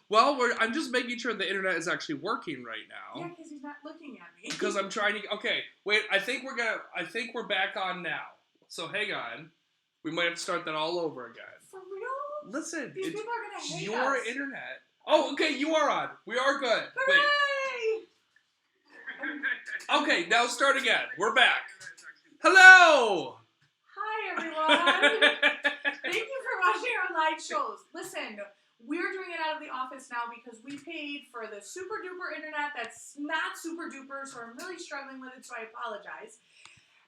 Well, I'm just making sure the internet is actually working right now. Yeah, because he's not looking at me. Because I'm trying to. Okay, wait. I think we're back on now. So hang on. We might have to start that all over again. For real? Listen, these people are gonna hate your us. internet. Oh, okay. You are on. We are good. Hooray! Wait. Okay, now start again. We're back. Hello. Hi everyone. Thank you for watching our live shows. Listen, we're doing it out of the office now because we paid for the super duper internet that's not super duper, so I'm really struggling with it, so I apologize.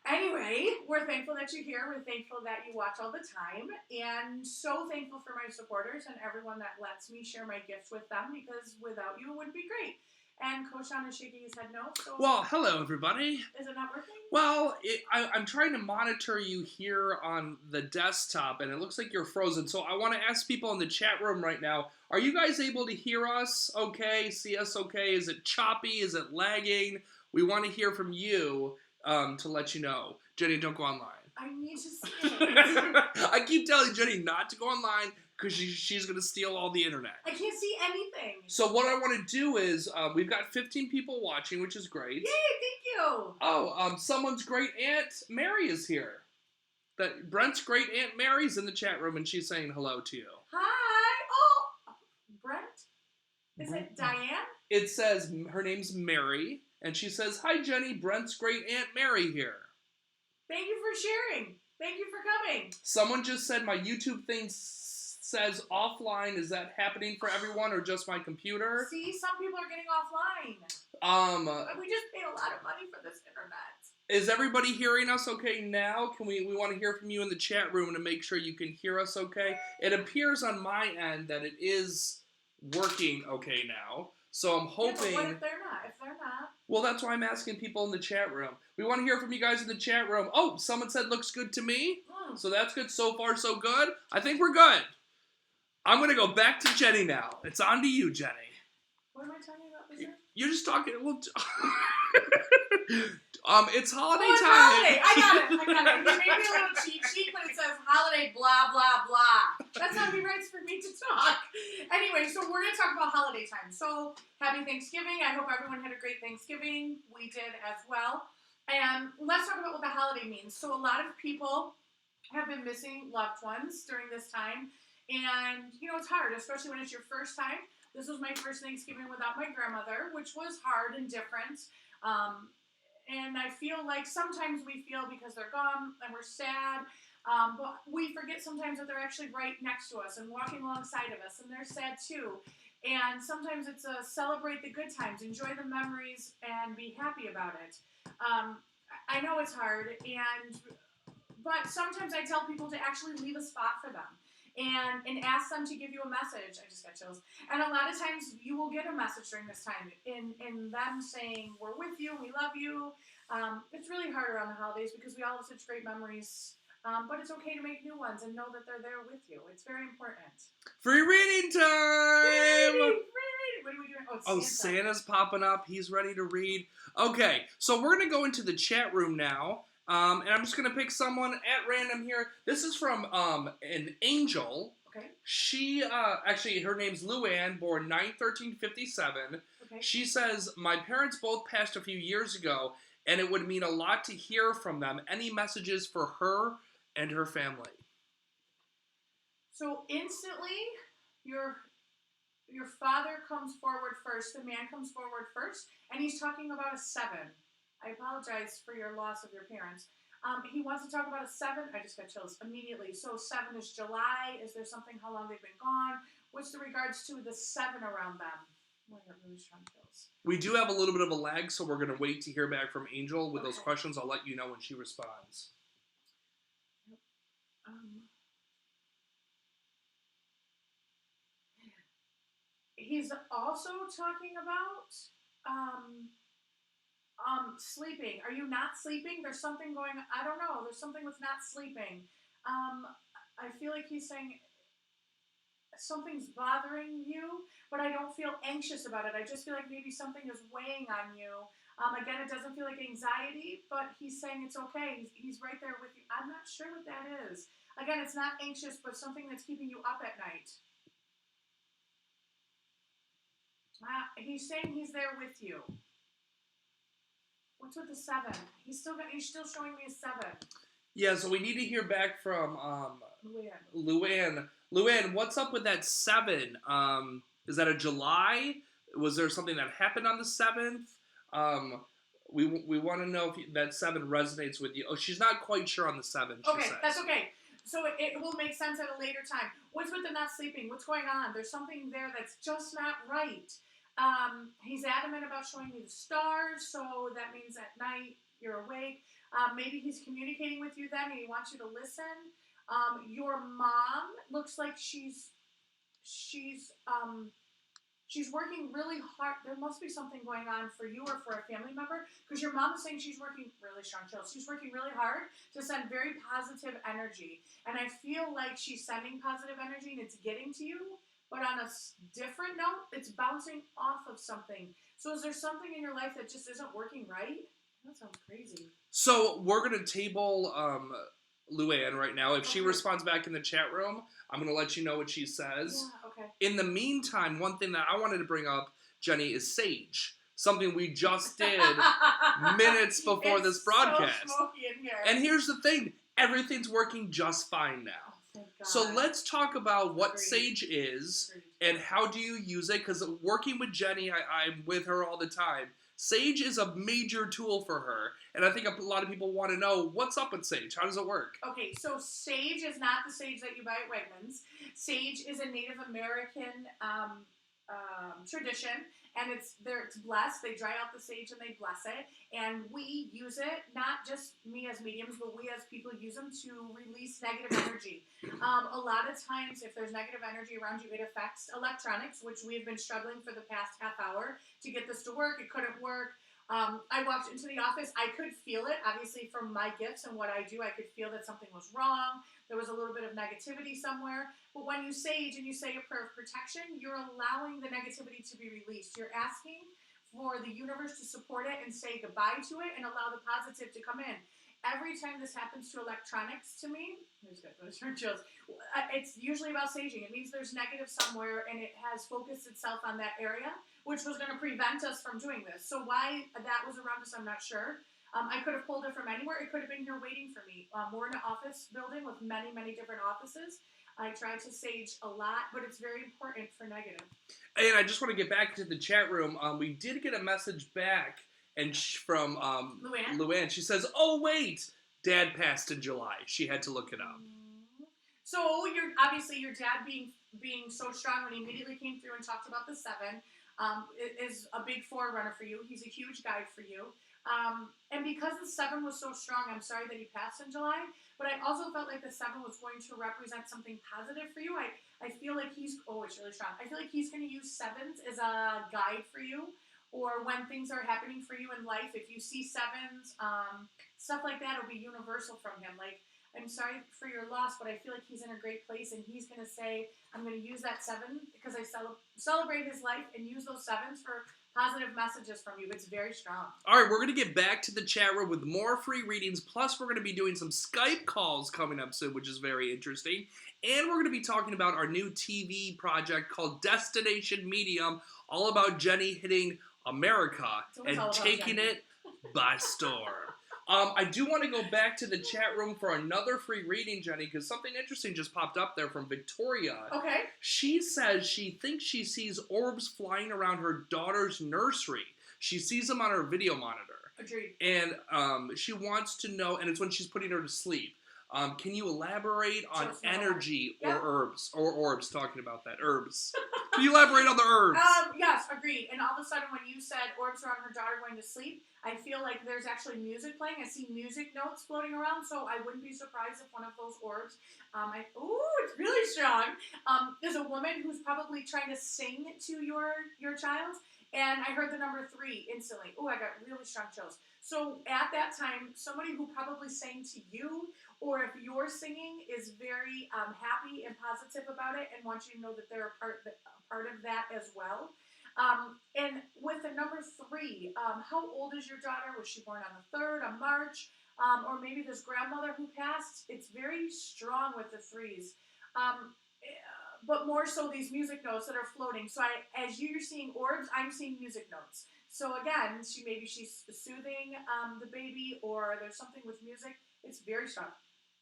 Anyway, we're thankful that you're here. We're thankful that you watch all the time, and so thankful for my supporters and everyone that lets me share my gifts with them, because without you, it wouldn't be great. And Coach Sean is shaking his head no. So well, hello, everybody. Is it not working? Well, I'm trying to monitor you here on the desktop, and it looks like you're frozen. So I want to ask people in the chat room right now, are you guys able to hear us okay, see us okay? Is it choppy? Is it lagging? We want to hear from you to let you know. Jenny, don't go online. I need to see it. I keep telling Jenny not to go online because she's going to steal all the internet. I can't see anything. So what I want to do is, we've got 15 people watching, which is great. Yay, thank you. Oh, someone's great Aunt Mary is here. Brent's great Aunt Mary's in the chat room, and she's saying hello to you. Hi. Oh, Brent? Is it Diane? It says her name's Mary, and she says, hi, Jenny, Brent's great Aunt Mary here. Thank you for sharing. Thank you for coming. Someone just said my YouTube thing says offline. Is that happening for everyone or just my computer? See, some people are getting offline. We just paid a lot of money for this internet. Is everybody hearing us okay now? We want to hear from you in the chat room to make sure you can hear us okay. It appears on my end that it is working okay now. So I'm hoping... Yeah, but what if they're not? If they're not... Well, that's why I'm asking people in the chat room. We want to hear from you guys in the chat room. Oh, someone said looks good to me. So that's good. So far, so good. I think we're good. I'm going to go back to Jenny now. It's on to you, Jenny. What am I talking about, Wizard? You're just talking... Well, it's holiday time. Holiday. I got it. It made me a little cheat sheet when it says holiday blah, blah, blah. That's how he writes for me to talk. Anyway, so we're going to talk about holiday time. So, happy Thanksgiving. I hope everyone had a great Thanksgiving. We did as well. And let's talk about what the holiday means. So, a lot of people have been missing loved ones during this time. And, it's hard, especially when it's your first time. This was my first Thanksgiving without my grandmother, which was hard and different. And I feel like sometimes we feel because they're gone and we're sad, but we forget sometimes that they're actually right next to us and walking alongside of us, and they're sad too. And sometimes it's a celebrate the good times, enjoy the memories, and be happy about it. I know it's hard, but sometimes I tell people to actually leave a spot for them. And ask them to give you a message. I just got chills. And a lot of times you will get a message during this time in them saying, we're with you, we love you. It's really hard around the holidays because we all have such great memories. But it's okay to make new ones and know that they're there with you. It's very important. Free reading time! Free reading! What are we doing? Oh, Santa's popping up. He's ready to read. Okay, so we're going to go into the chat room now. And I'm just going to pick someone at random here. This is from an Angel. Okay. She, actually, her name's Luann, born 9/13/57. Okay. She says, my parents both passed a few years ago, and it would mean a lot to hear from them. Any messages for her and her family? So instantly, your father comes forward first. The man comes forward first, and he's talking about a 7. I apologize for your loss of your parents. He wants to talk about a 7. I just got chills immediately. So 7 is July. Is there something, how long they've been gone? What's the regards to the 7 around them? Oh, I got really strong chills. We do have a little bit of a lag, so we're going to wait to hear back from Angel with those questions. I'll let you know when she responds. He's also talking about... sleeping. Are you not sleeping? There's something going on. I don't know. There's something with not sleeping. I feel like he's saying something's bothering you, but I don't feel anxious about it. I just feel like maybe something is weighing on you. Again, it doesn't feel like anxiety, but he's saying it's okay. He's right there with you. I'm not sure what that is. Again, it's not anxious, but something that's keeping you up at night. He's saying he's there with you. What's with the 7? He's still showing me a 7. Yeah, so we need to hear back from Luann. Luann, what's up with that 7? Is that a July? Was there something that happened on the 7th? We want to know if that 7 resonates with you. Oh, she's not quite sure on the 7. Okay, says. that's okay. So it will make sense at a later time. What's with the not sleeping? What's going on? There's something there that's just not right. He's adamant about showing you the stars, so that means at night you're awake. Maybe he's communicating with you then and he wants you to listen. Your mom looks like she's working really hard. There must be something going on for you or for a family member, because your mom is saying she's working really strong chills. She's working really hard to send very positive energy. And I feel like she's sending positive energy and it's getting to you, but on a different note, it's bouncing off of something. So is there something in your life that just isn't working right? That sounds crazy. So we're going to table Luann right now. If she responds back in the chat room, I'm going to let you know what she says. Yeah, okay. In the meantime, one thing that I wanted to bring up, Jenny, is sage. Something we just did minutes before this broadcast. So smoky in here. And here's the thing. Everything's working just fine now. Thank God. So let's talk about what sage is and how do you use it. Because working with Jenny, I'm with her all the time. Sage is a major tool for her. And I think a lot of people want to know, what's up with sage? How does it work? Okay, so sage is not the sage that you buy at Wegmans. Sage is a Native American tradition, and it's blessed. They dry out the sage and they bless it, and we use it, not just me as mediums, but we as people use them to release negative energy. A lot of times, if there's negative energy around you, it affects electronics, which we've been struggling for the past half hour to get this to work. It couldn't work. I walked into the office. I could feel it, obviously, from my gifts and what I do. I could feel that something was wrong. There was a little bit of negativity somewhere. But when you sage and you say a prayer of protection, you're allowing the negativity to be released. You're asking for the universe to support it and say goodbye to it and allow the positive to come in. Every time this happens to electronics to me, it's usually about saging. It means there's negative somewhere and it has focused itself on that area, which was going to prevent us from doing this. So why that was around us, I'm not sure. I could have pulled it from anywhere. It could have been here waiting for me. We're in an office building with many, many different offices. I try to sage a lot, but it's very important for negative. And I just want to get back to the chat room. We did get a message back and from Luann. She says, oh, wait, Dad passed in July. She had to look it up. So obviously your dad being so strong when he immediately came through and talked about the 7 is a big forerunner for you. He's a huge guide for you. And because the 7 was so strong, I'm sorry that he passed in July, but I also felt like the 7 was going to represent something positive for you. I feel like it's really strong. I feel like he's going to use 7s as a guide for you, or when things are happening for you in life. If you see 7s, stuff like that will be universal from him. Like, I'm sorry for your loss, but I feel like he's in a great place, and he's going to say, I'm going to use that 7 because I celebrate his life and use those 7s for positive messages from you. It's very strong. All right, we're going to get back to the chat room with more free readings. Plus, we're going to be doing some Skype calls coming up soon, which is very interesting. And we're going to be talking about our new TV project called Destination Medium, all about Jenny hitting America and taking it by storm. I do want to go back to the chat room for another free reading, Jenny, because something interesting just popped up there from Victoria. Okay. She says she thinks she sees orbs flying around her daughter's nursery. She sees them on her video monitor. Agreed. And she wants to know, and it's when she's putting her to sleep. Can you elaborate on energy or herbs? Or orbs, talking about that. Herbs. Can you elaborate on the herbs? Yes, agreed. And all of a sudden when you said orbs around her daughter going to sleep, I feel like there's actually music playing. I see music notes floating around, so I wouldn't be surprised if one of those orbs, it's really strong. There's a woman who's probably trying to sing to your child, and I heard the number 3 instantly. I got really strong chills. So at that time, somebody who probably sang to you, or if you're singing, is very happy and positive about it and wants you to know that they're a part of that as well. And with the number 3, how old is your daughter? Was she born on the 3rd of March? Or maybe this grandmother who passed? It's very strong with the 3s. but more so these music notes that are floating. So as you're seeing orbs, I'm seeing music notes. So again, she's soothing the baby, or there's something with music. It's very strong.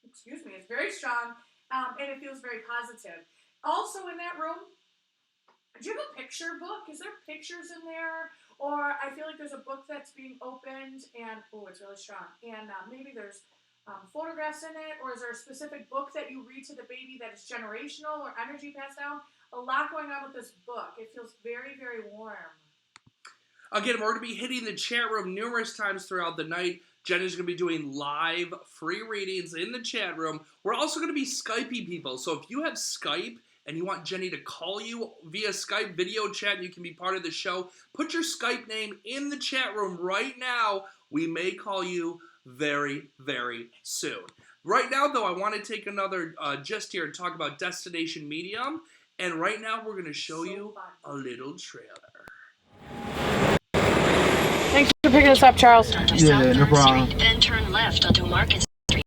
Excuse me, it's very strong, and it feels very positive. Also in that room, do you have a picture book? Is there pictures in there? Or I feel like there's a book that's being opened, and it's really strong. And maybe there's photographs in it, or is there a specific book that you read to the baby that is generational or energy passed down? A lot going on with this book. It feels very, very warm. Again, we're going to be hitting the chat room numerous times throughout the night. Jenny's going to be doing live free readings in the chat room. We're also going to be Skyping people. So if you have Skype and you want Jenny to call you via Skype video chat and you can be part of the show, put your Skype name in the chat room right now. We may call you very, very soon. Right now, though, I want to take another gist here and talk about Destination Medium. And right now, we're going to show you a little trailer. Thanks for picking us up, Charles. Yeah, no problem. Street, then turn left onto Market Street.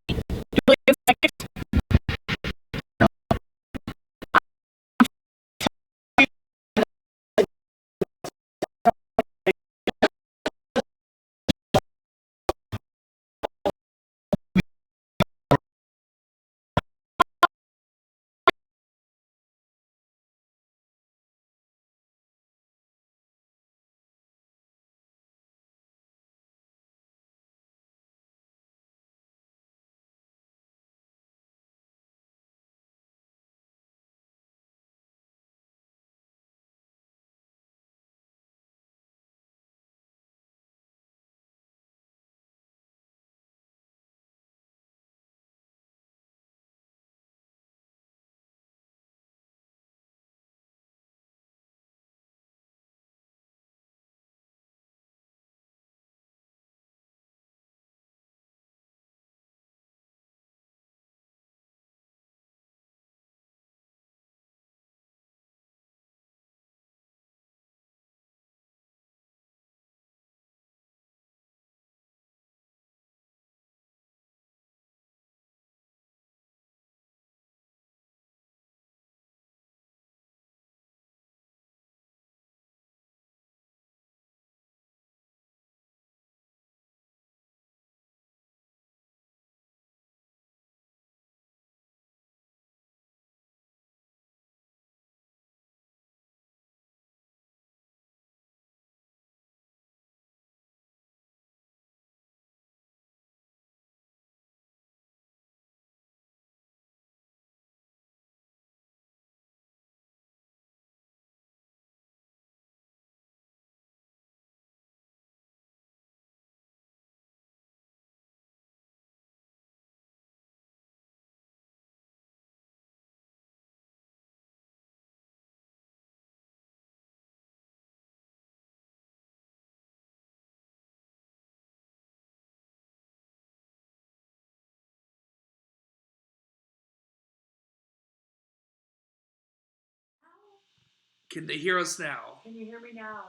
Can they hear us now? Can you hear me now?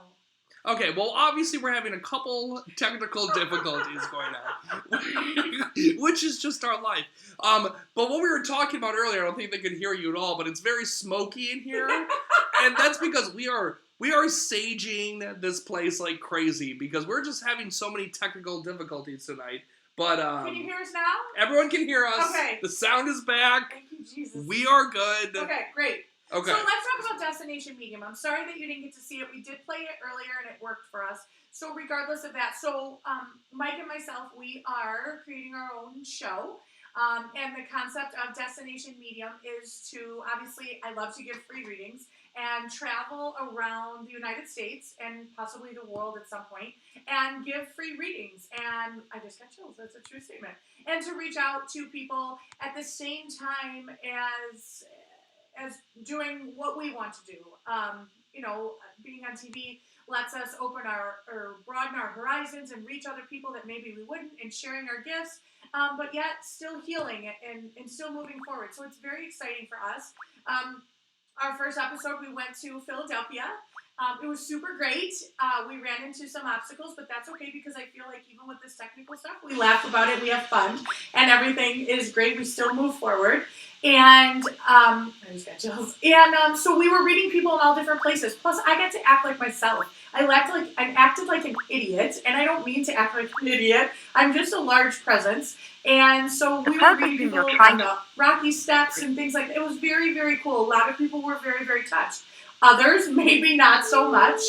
Okay, well, obviously we're having a couple technical difficulties going on, which is just our life. But what we were talking about earlier, I don't think they could hear you at all, but it's very smoky in here, and that's because we are saging this place like crazy because we're just having so many technical difficulties tonight. But can you hear us now? Everyone can hear us. Okay. The sound is back. Thank you, Jesus. We are good. Okay, great. Okay. So let's talk about Destination Medium. I'm sorry that you didn't get to see it. We did play it earlier and it worked for us. So regardless of that, Mike and myself, we are creating our own show. And the concept of Destination Medium is to, obviously, I love to give free readings and travel around the United States and possibly the world at some point and give free readings. And I just got chills. That's a true statement. And to reach out to people at the same time as doing what we want to do. Being on TV lets us open or broaden our horizons and reach other people that maybe we wouldn't, and sharing our gifts, but yet still healing and still moving forward. So it's very exciting for us. Our first episode, we went to Philadelphia, It was super great. We ran into some obstacles, but that's okay because I feel like even with this technical stuff, we laugh about it, we have fun, and everything is great. We still move forward. And I just got chills. And so we were reading people in all different places. Plus, I got to act like myself. I acted like an idiot, and I don't mean to act like an idiot. I'm just a large presence. And so we were reading people on the rocky steps and things like that. It was very, very cool. A lot of people were very, very touched. Others, maybe not so much,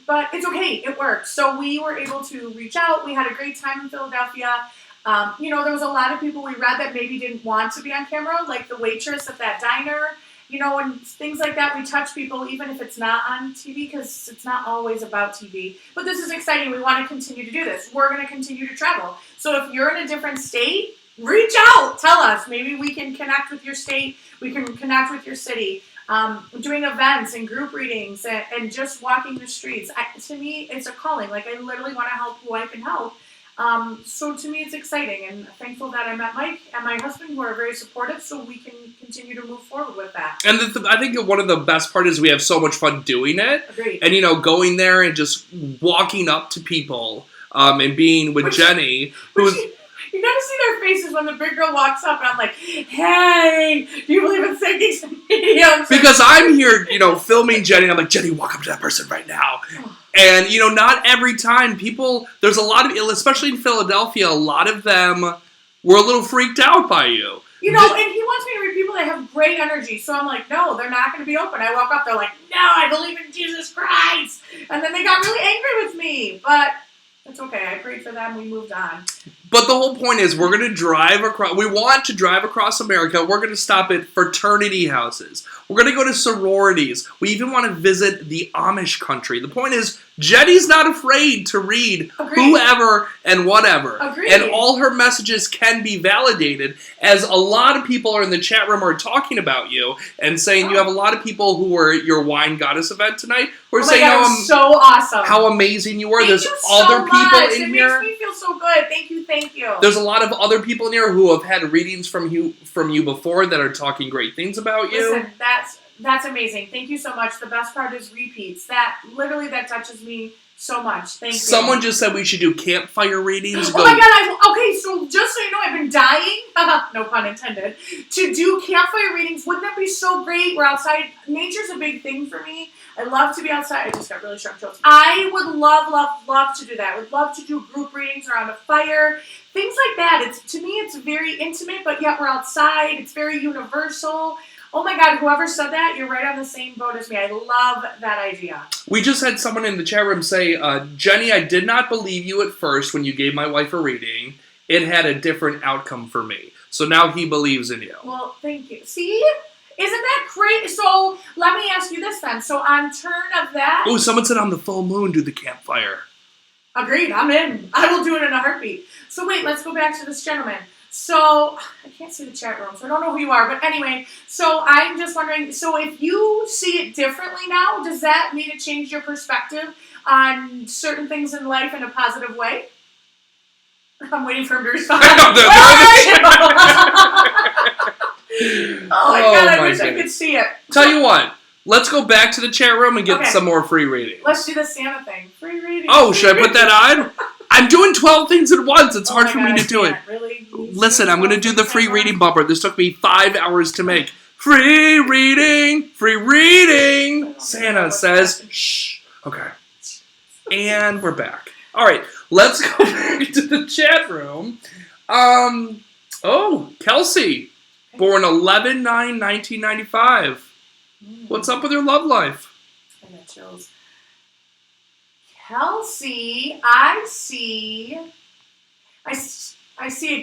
but it's okay, it worked. So we were able to reach out. We had a great time in Philadelphia. There was a lot of people we read that maybe didn't want to be on camera, like the waitress at that diner, and things like that. We touch people even if it's not on TV because it's not always about TV. But this is exciting. We want to continue to do this. We're going to continue to travel. So if you're in a different state, reach out. Tell us. Maybe we can connect with your state. We can connect with your city. Doing events and group readings and just walking the streets. To me, it's a calling. Like, I literally want to help who I can help. So to me, it's exciting, and thankful that I met Mike and my husband, who are very supportive, so we can continue to move forward with that. And I think one of the best part is we have so much fun doing it. Agreed. And, going there and just walking up to people and being with Jenny, who's... You gotta see their faces when the big girl walks up, and I'm like, hey, do you believe in psychics and mediums? Because I'm here, filming Jenny, and I'm like, Jenny, walk up to that person right now. And, not every time there's a lot of, especially in Philadelphia, a lot of them were a little freaked out by you. And he wants me to read people that have great energy. So I'm like, no, they're not going to be open. I walk up, they're like, no, I believe in Jesus Christ. And then they got really angry with me. But it's okay. I prayed for them. We moved on. But the whole point is we're going to drive across. We want to drive across America. We're going to stop at fraternity houses. We're going to go to sororities. We even want to visit the Amish country. The point is, Jenny's not afraid to read whoever and whatever. Agreed. And all her messages can be validated, as a lot of people are in the chat room are talking about you and saying you have a lot of people who were at your Wine Goddess event tonight who are saying so awesome. how amazing you were. Thank There's you other so people much. in here. It makes me feel so good. Thank you. There's a lot of other people in here who have had readings from you before that are talking great things about you. Listen, that's amazing. Thank you so much. The best part is repeats. That touches me so much. Thank you. Someone just said we should do campfire readings. Oh my God! Okay, so just so you know, I've been dying, no pun intended, to do campfire readings. Wouldn't that be so great? We're outside. Nature's a big thing for me. I love to be outside. I just got really sharp toes. I would love to do that. I would love to do group readings around a fire, things like that. To me, it's very intimate, but yet we're outside. It's very universal. Oh my God, whoever said that, you're right on the same boat as me. I love that idea. We just had someone in the chat room say, Jenny, I did not believe you at first when you gave my wife a reading. It had a different outcome for me. So now he believes in you. Well, thank you. See? Isn't that great? So let me ask you this then. So on turn of that... Oh, someone said on the full moon, do the campfire. Agreed, I'm in. I will do it in a heartbeat. So wait, let's go back to this gentleman. So, I can't see the chat room, so I don't know who you are, but anyway, so I'm just wondering, so if you see it differently now, does that mean it changed your perspective on certain things in life in a positive way? I'm waiting for him to respond. Oh my God, I wish I could see it. Tell you what, let's go back to the chat room and get some more free readings. Let's do the Santa thing. Free reading. Oh, should I put that on? I'm doing 12 things at once. It's hard for me to do it. Really? Listen, I'm going to do the free reading bumper. This took me 5 hours to make. Free reading. Free reading. Santa says, shh. Okay. And we're back. All right. Let's go back to the chat room. Kelsey. Born 11/9/1995. What's up with your love life? I got chills. Kelsey, I see a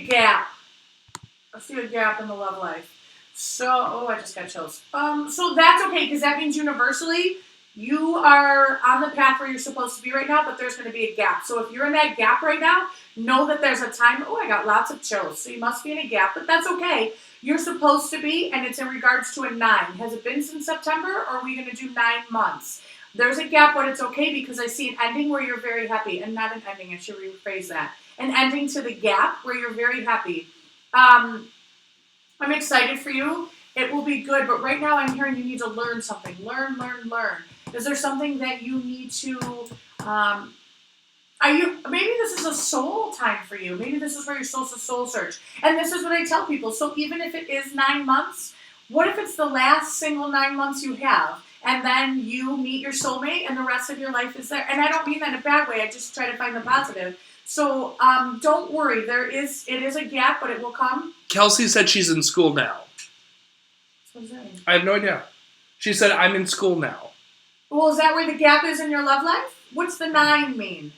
gap. I see a gap in the love life. So, I just got chills. So that's okay, because that means universally, you are on the path where you're supposed to be right now, but there's going to be a gap. So if you're in that gap right now, know that there's a time, I got lots of chills. So you must be in a gap, but that's okay. You're supposed to be, and it's in regards to a 9. Has it been since September, or are we going to do 9 months? There's a gap, but it's okay because I see an ending where you're very happy. And not an ending, I should rephrase that. An ending to the gap where you're very happy. I'm excited for you. It will be good, but right now I'm hearing you need to learn something. Learn. Is there something that you need to, maybe this is a soul time for you. Maybe this is where you're supposed to soul search. And this is what I tell people. So even if it is 9 months, what if it's the last single 9 months you have? And then you meet your soulmate and the rest of your life is there. And I don't mean that in a bad way. I just try to find the positive. So don't worry. It is a gap, but it will come. Kelsey said she's in school now. What does that mean? I have no idea. She said, I'm in school now. Well, is that where the gap is in your love life? What's the 9 mean?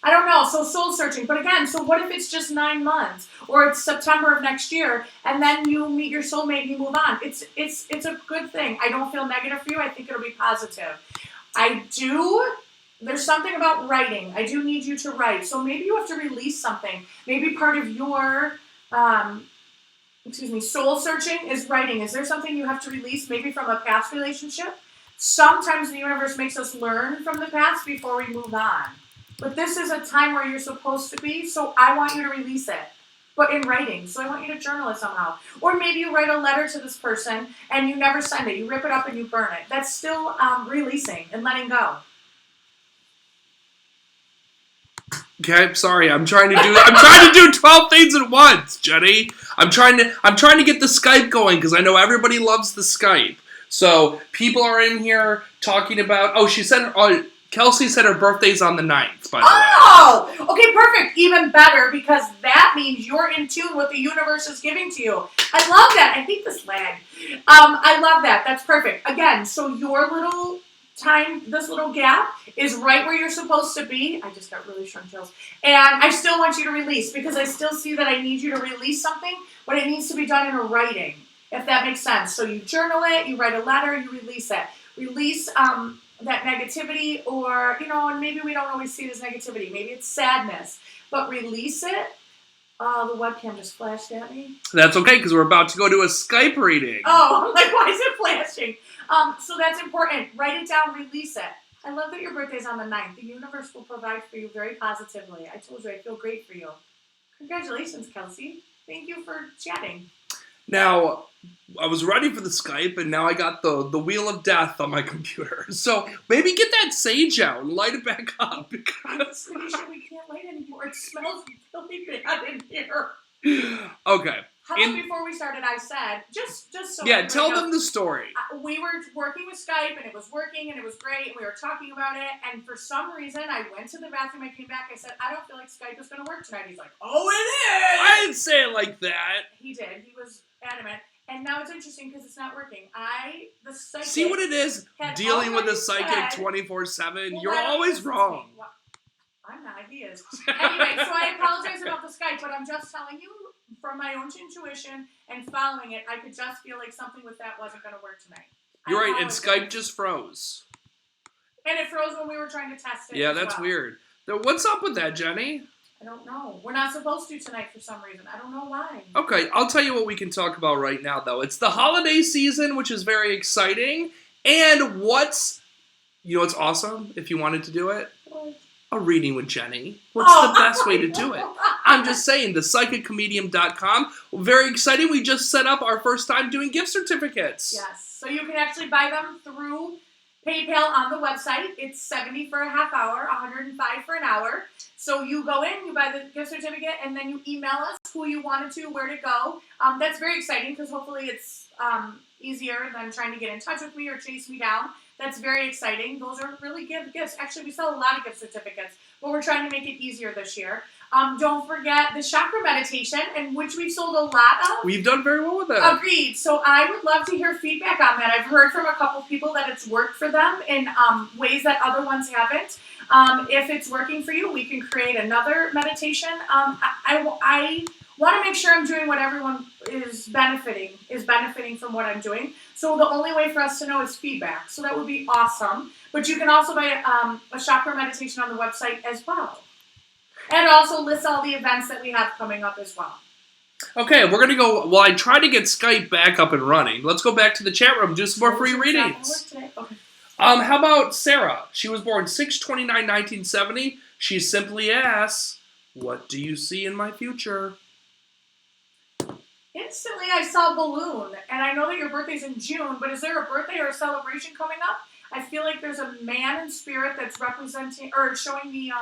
I don't know. So soul searching. But again, so what if it's just 9 months or it's September of next year and then you meet your soulmate and you move on? It's a good thing. I don't feel negative for you. I think it'll be positive. There's something about writing. I do need you to write. So maybe you have to release something. Maybe part of your, soul searching is writing. Is there something you have to release maybe from a past relationship? Sometimes the universe makes us learn from the past before we move on. But this is a time where you're supposed to be, so I want you to release it. But in writing, so I want you to journal it somehow. Or maybe you write a letter to this person and you never send it. You rip it up and you burn it. That's still releasing and letting go. Okay, sorry. I'm trying to do 12 things at once, Jenny. I'm trying to get the Skype going because I know everybody loves the Skype. So people are in here talking about. Kelsey said her birthday's on the 9th, by the way. Oh! Okay, perfect. Even better, because that means you're in tune with the universe is giving to you. I love that. I hate this lag. I love that. That's perfect. Again, so your little time, this little gap, is right where you're supposed to be. I just got really shrunk chills. And I still want you to release, because I still see that I need you to release something, but it needs to be done in a writing, if that makes sense. So you journal it, you write a letter, you release it. Release that negativity, or, and maybe we don't always see it as negativity. Maybe it's sadness. But release it. Oh, the webcam just flashed at me. That's okay, because we're about to go to a Skype reading. Oh, I'm like, why is it flashing? So that's important. Write it down, release it. I love that your birthday's on the 9th. The universe will provide for you very positively. I told you I feel great for you. Congratulations, Kelsey. Thank you for chatting. Now, I was ready for the Skype, and now I got the wheel of death on my computer. So maybe get that sage out and light it back up. I'm pretty sure we can't light anymore. It smells really bad in here. Okay. How about before we started, I said, just so... Yeah, tell them the story. We were working with Skype, and it was working, and it was great, and we were talking about it, and for some reason, I went to the bathroom, I came back, I said, I don't feel like Skype is going to work tonight. He's like, oh, it is! I didn't say it like that. He did. He was adamant. And now it's interesting because it's not working. The psychic... See what it is? Dealing with a psychic 24/7. You're always wrong. I'm not. He is. Anyway, so I apologize about the Skype, but I'm just telling you, from my own intuition and following it, I could just feel like something with that wasn't going to work tonight. You're right, and Skype just froze. And it froze when we were trying to test it. Yeah, that's weird. What's up with that, Jenny? I don't know. We're not supposed to tonight for some reason. I don't know why. Okay, I'll tell you what we can talk about right now, though. It's the holiday season, which is very exciting. And what's awesome, if you wanted to do it? What? A reading with Jenny. What's the best way to do it? I'm just saying, thepsychiccomedian.com. Very exciting. We just set up our first time doing gift certificates. Yes. So you can actually buy them through PayPal on the website. It's $70 for a half hour, $105 for an hour. So you go in, you buy the gift certificate, and then you email us who you wanted to, where to go. That's very exciting because hopefully it's easier than trying to get in touch with me or chase me down. That's very exciting. Those are really good gifts. Actually, we sell a lot of gift certificates, but we're trying to make it easier this year. Don't forget the Chakra Meditation, and which we've sold a lot of. We've done very well with that. Agreed. So I would love to hear feedback on that. I've heard from a couple people that it's worked for them in ways that other ones haven't. If it's working for you, we can create another meditation. I want to make sure I'm doing what everyone is benefiting from what I'm doing. So the only way for us to know is feedback. So that would be awesome. But you can also buy a Chakra Meditation on the website as well. And also list all the events that we have coming up as well. Okay, we're going to go, while I try to get Skype back up and running, let's go back to the chat room, do some more free readings. Okay. How about Sarah? She was born 6/29/1970. She simply asks, what do you see in my future? Instantly, I saw balloon, and I know that your birthday's in June, but is there a birthday or a celebration coming up? I feel like there's a man in spirit that's representing or showing me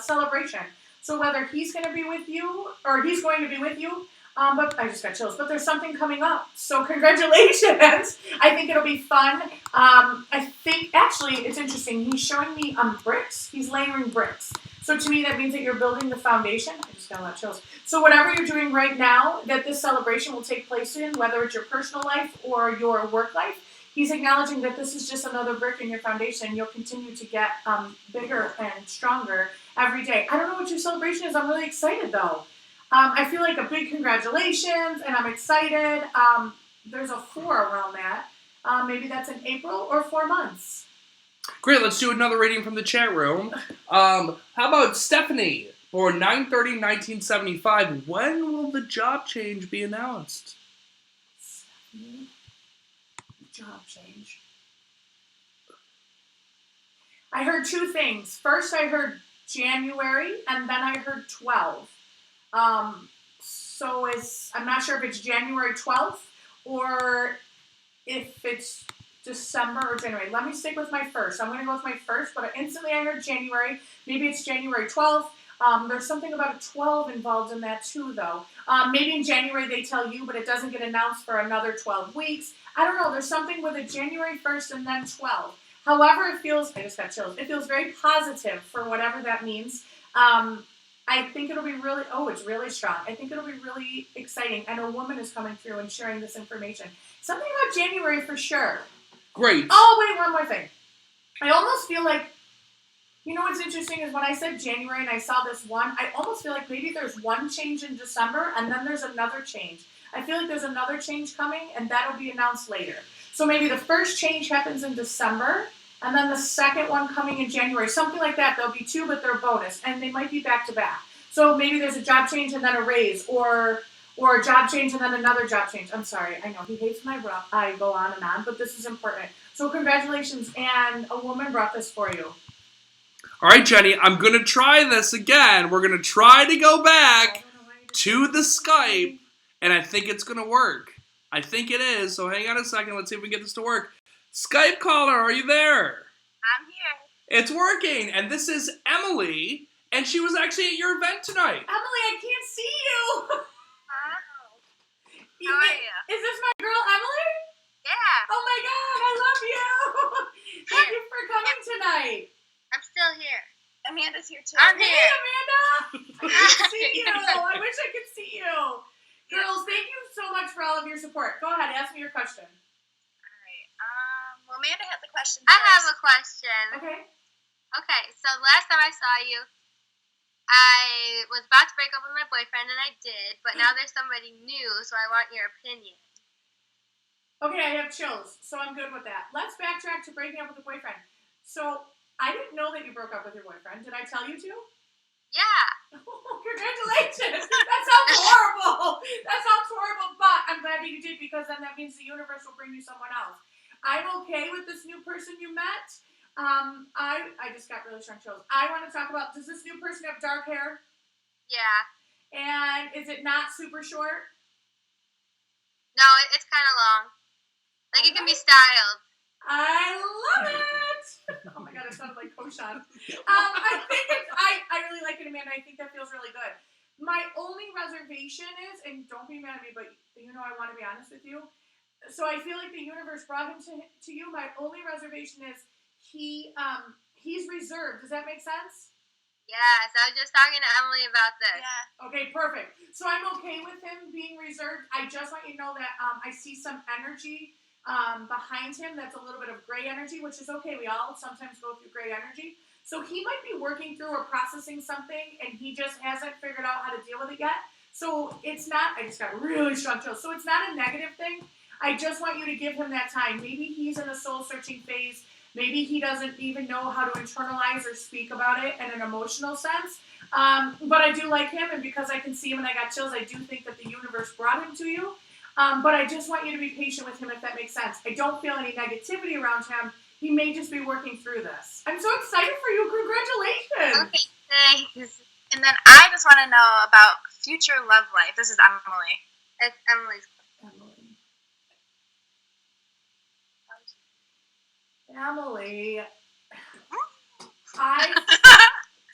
celebration. So whether he's going to be with you or he's going to be with you, but I just got chills. But there's something coming up. So congratulations. I think it'll be fun. I think, actually, it's interesting. He's showing me bricks. He's layering bricks. So to me, that means that you're building the foundation. I just got a lot of chills. So whatever you're doing right now that this celebration will take place in, whether it's your personal life or your work life, he's acknowledging that this is just another brick in your foundation. You'll continue to get bigger and stronger every day. I don't know what your celebration is. I'm really excited, though. I feel like a big congratulations, and I'm excited. There's a 4 around that. Maybe that's in April or 4 months. Great, let's do another reading from the chat room. How about Stephanie? Born 9/30/1975. When will the job change be announced? Stephanie? Job change. I heard 2 things. First, I heard January, and then I heard 12. So I'm not sure if it's January 12th or if it's December or January. Let me stick with my first. I'm going to go with my first, but instantly I heard January. Maybe it's January 12th. There's something about a 12 involved in that too, though. Maybe in January they tell you, but it doesn't get announced for another 12 weeks. I don't know. There's something with it January 1st and then 12. However, it feels, I just got chills. It feels very positive for whatever that means. I think it'll be really, it's really strong. I think it'll be really exciting. And a woman is coming through and sharing this information. Something about January for sure. Great. Oh, wait, one more thing. I almost feel like, you know what's interesting is when I said January and I saw this one, I almost feel like maybe there's one change in December and then there's another change. I feel like there's another change coming and that'll be announced later. So maybe the first change happens in December and then the second one coming in January. Something like that. There'll be 2, but they're bonus. And they might be back to back. So maybe there's a job change and then a raise or a job change and then another job change. I'm sorry. I know he hates when I go on and on, but this is important. So congratulations. And a woman brought this for you. All right, Jenny, I'm going to try this again. We're going to try to go back to the Skype, and I think it's going to work. I think it is, so hang on a second. Let's see if we can get this to work. Skype caller, are you there? I'm here. It's working, and this is Emily, and she was actually at your event tonight. Emily, I can't see you. Oh. How are you? Is this my girl, Emily? Yeah. Oh my God, I love you. Thank you for coming tonight. I'm still here. Amanda's here too. I'm here. Hey, Amanda. I can't see you. I wish I could see you. Girls, thank you so much for all of your support. Go ahead, ask me your question. All right. Well, Amanda has a question. I first. have a question. Okay. Okay, so last time I saw you, I was about to break up with my boyfriend, and I did, but now there's somebody new, so I want your opinion. Okay, I have chills, so I'm good with that. Let's backtrack to breaking up with a boyfriend. So, I didn't know that you broke up with your boyfriend. Did I tell you to? Yeah. Oh, congratulations! That sounds horrible! That sounds horrible, but I'm glad that you did because then that means the universe will bring you someone else. I'm okay with this new person you met. I just got really strong chills. I want to talk about, does this new person have dark hair? Yeah. And is it not super short? No, it's kind of long. Like, it can be styled. I love it! Oh my God, it sounded like Koshan. I really like it, Amanda. I think that feels really good. My only reservation is, and don't be mad at me, but you know I want to be honest with you. So I feel like the universe brought him to you. My only reservation is he's reserved. Does that make sense? Yes, I was just talking to Emily about this. Yeah. Okay, perfect. So I'm okay with him being reserved. I just want you to know that I see some energy behind him that's a little bit of gray energy, which is okay. We all sometimes go through gray energy. So he might be working through or processing something, and he just hasn't figured out how to deal with it yet. So it's not, I just got really strong chills. So it's not a negative thing. I just want you to give him that time. Maybe he's in a soul-searching phase. Maybe he doesn't even know how to internalize or speak about it in an emotional sense. But I do like him, and because I can see him and I got chills, I do think that the universe brought him to you. But I just want you to be patient with him, if that makes sense. I don't feel any negativity around him. He may just be working through this. I'm so excited for you. Congratulations. Okay, thanks. And then I just want to know about future love life. This is Emily. It's Emily's. Emily,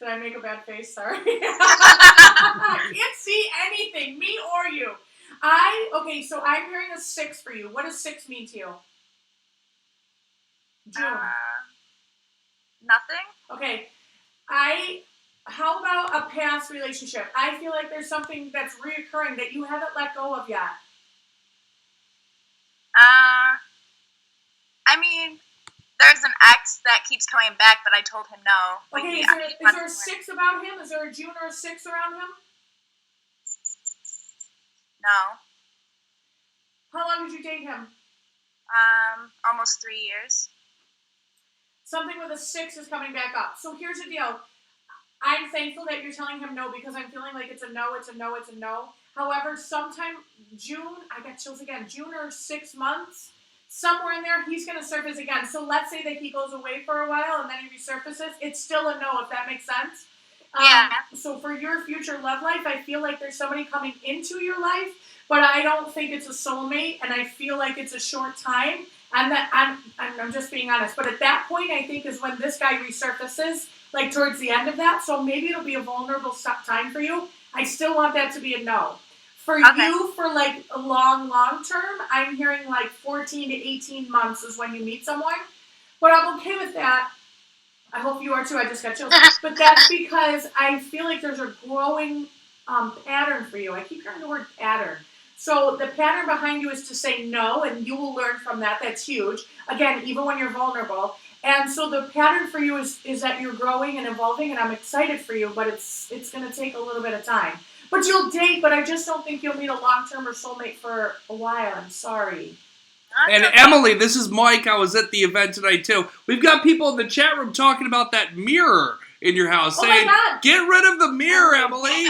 did I make a bad face? Sorry. I can't see anything, me or you. Okay, so I'm hearing a 6 for you. What does 6 mean to you? June. Nothing. Okay, how about a past relationship? I feel like there's something that's reoccurring that you haven't let go of yet. I mean, there's an ex that keeps coming back, but I told him no. Okay, is there a 6 about him? Is there a June or a 6 around him? No. How long did you date him? Almost 3 years. Something with a 6 is coming back up. So here's the deal. I'm thankful that you're telling him no because I'm feeling like it's a no, it's a no, it's a no. However, sometime June, I got chills again, June or 6 months, somewhere in there, he's going to surface again. So let's say that he goes away for a while and then he resurfaces. It's still a no, if that makes sense. Yeah. So for your future love life, I feel like there's somebody coming into your life, but I don't think it's a soulmate, and I feel like it's a short time. And that I'm just being honest. But at that point, I think is when this guy resurfaces, like towards the end of that. So maybe it'll be a vulnerable time for you. I still want that to be a no. For you, for like a long term, I'm hearing like 14 to 18 months is when you meet someone. But I'm okay with that. I hope you are too. I just got chills. But that's because I feel like there's a growing pattern for you. I keep hearing the word pattern. So the pattern behind you is to say no, and you will learn from that. That's huge. Again, even when you're vulnerable. And so the pattern for you is that you're growing and evolving, and I'm excited for you, but it's going to take a little bit of time. But you'll date, but I just don't think you'll meet a long-term or soulmate for a while. I'm sorry. And Emily, this is Mike. I was at the event tonight, too. We've got people in the chat room talking about that mirror in your house, saying, get rid of the mirror, Emily.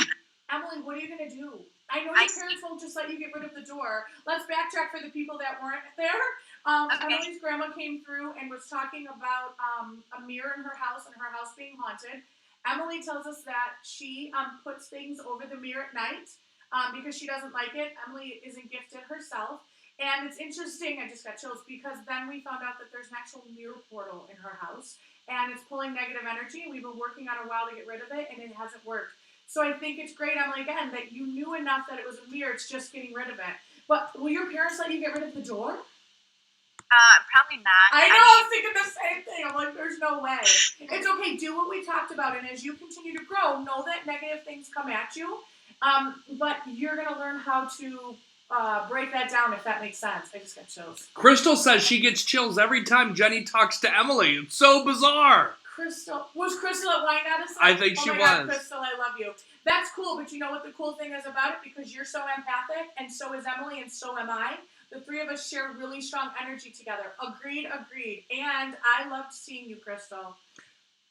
Emily, what are you going to do? I know your parents won't just let you get rid of the door. Let's backtrack for the people that weren't there. Emily's grandma came through and was talking about a mirror in her house and her house being haunted. Emily tells us that she puts things over the mirror at night because she doesn't like it. Emily isn't gifted herself. And it's interesting, I just got chills, because then we found out that there's an actual mirror portal in her house, and it's pulling negative energy. We've been working on a while to get rid of it, and it hasn't worked. So I think it's great, Emily, again, that you knew enough that it was a mirror. It's just getting rid of it. But will your parents let you get rid of the door? Probably not. I know, I was thinking the same thing. I'm like, there's no way. It's okay. Do what we talked about, and as you continue to grow, know that negative things come at you, but you're going to learn how to break that down, if that makes sense. I just got chills. Crystal says she gets chills every time Jenny talks to Emily. It's so bizarre. Was Crystal at Wine Goddess? I think she was. was. Crystal, I love you. That's cool, but you know what the cool thing is about it? Because you're so empathic, and so is Emily, and so am I. The three of us share really strong energy together. Agreed. And I loved seeing you, Crystal.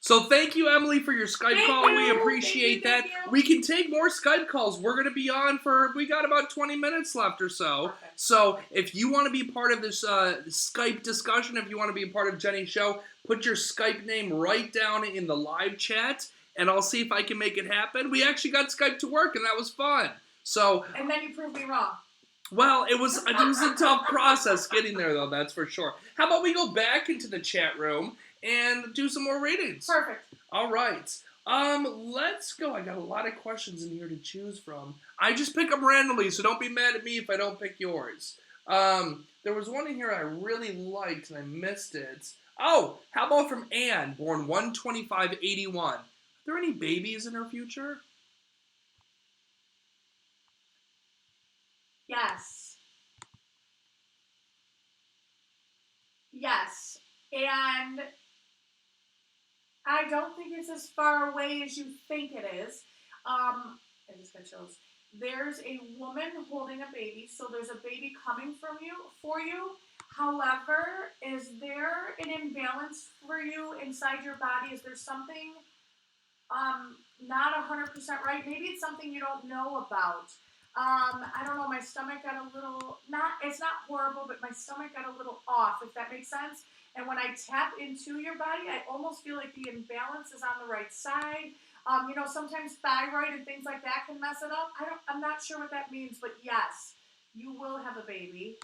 So thank you, Emily, for your Skype call. We appreciate that. Thank you. We can take more Skype calls. We're going to be on we got about 20 minutes left or so. Okay. So if you want to be part of this Skype discussion, if you want to be a part of Jenny's show, put your Skype name right down in the live chat, and I'll see if I can make it happen. We actually got Skype to work, and that was fun. So, and then you proved me wrong. Well, it was a tough process getting there, though, that's for sure. How about we go back into the chat room and do some more readings? Perfect. All right. Let's go. I got a lot of questions in here to choose from. I just pick them randomly, so don't be mad at me if I don't pick yours. There was one in here I really liked, and I missed it. Oh, how about from Anne, born 1/25/81? Are there any babies in her future? Yes. And I don't think it's as far away as you think it is. I just got chills. There's a woman holding a baby, so there's a baby coming for you. However, is there an imbalance for you inside your body? Is there something not 100% right? Maybe it's something you don't know about. I don't know, my stomach got a little, it's not horrible, but my stomach got a little off, if that makes sense. And when I tap into your body, I almost feel like the imbalance is on the right side. Sometimes thyroid and things like that can mess it up. I'm not sure what that means, but yes, You will have a baby.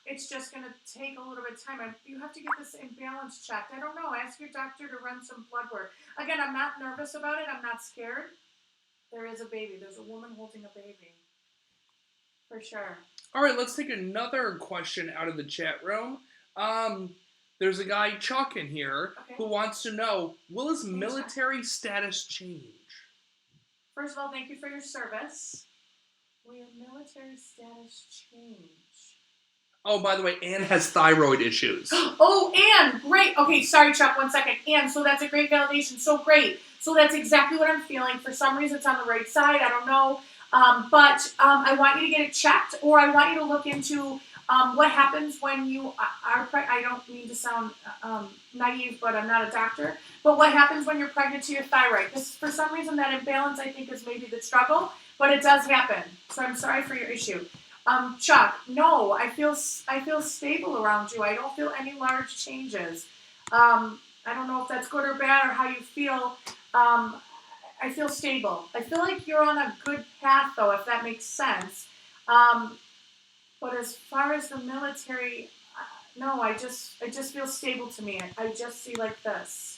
It's just going to take a little bit of time. You have to get this imbalance checked. I don't know. Ask your doctor to run some blood work. Again, I'm not nervous about it. I'm not scared. There is a baby. There's a woman holding a baby. For sure. All right, let's take another question out of the chat room. There's a guy, Chuck, in here who wants to know, will his military status change? First of all, thank you for your service. Will your military status change? Oh, by the way, Anne has thyroid issues. Oh, Anne, great. Okay, sorry, Chuck, 1 second. Anne, so that's a great validation. So great. So that's exactly what I'm feeling. For some reason, it's on the right side. I don't know. But I want you to get it checked, or I want you to look into what happens when you are pregnant. I don't mean to sound naive, but I'm not a doctor. But what happens when you're pregnant to your thyroid? This, for some reason, that imbalance, I think, is maybe the struggle, but it does happen. So I'm sorry for your issue. Chuck, no, I feel stable around you. I don't feel any large changes. I don't know if that's good or bad or how you feel. I feel stable. I feel like you're on a good path, though, if that makes sense. But as far as the military, no, I just feel stable to me. I just see like this.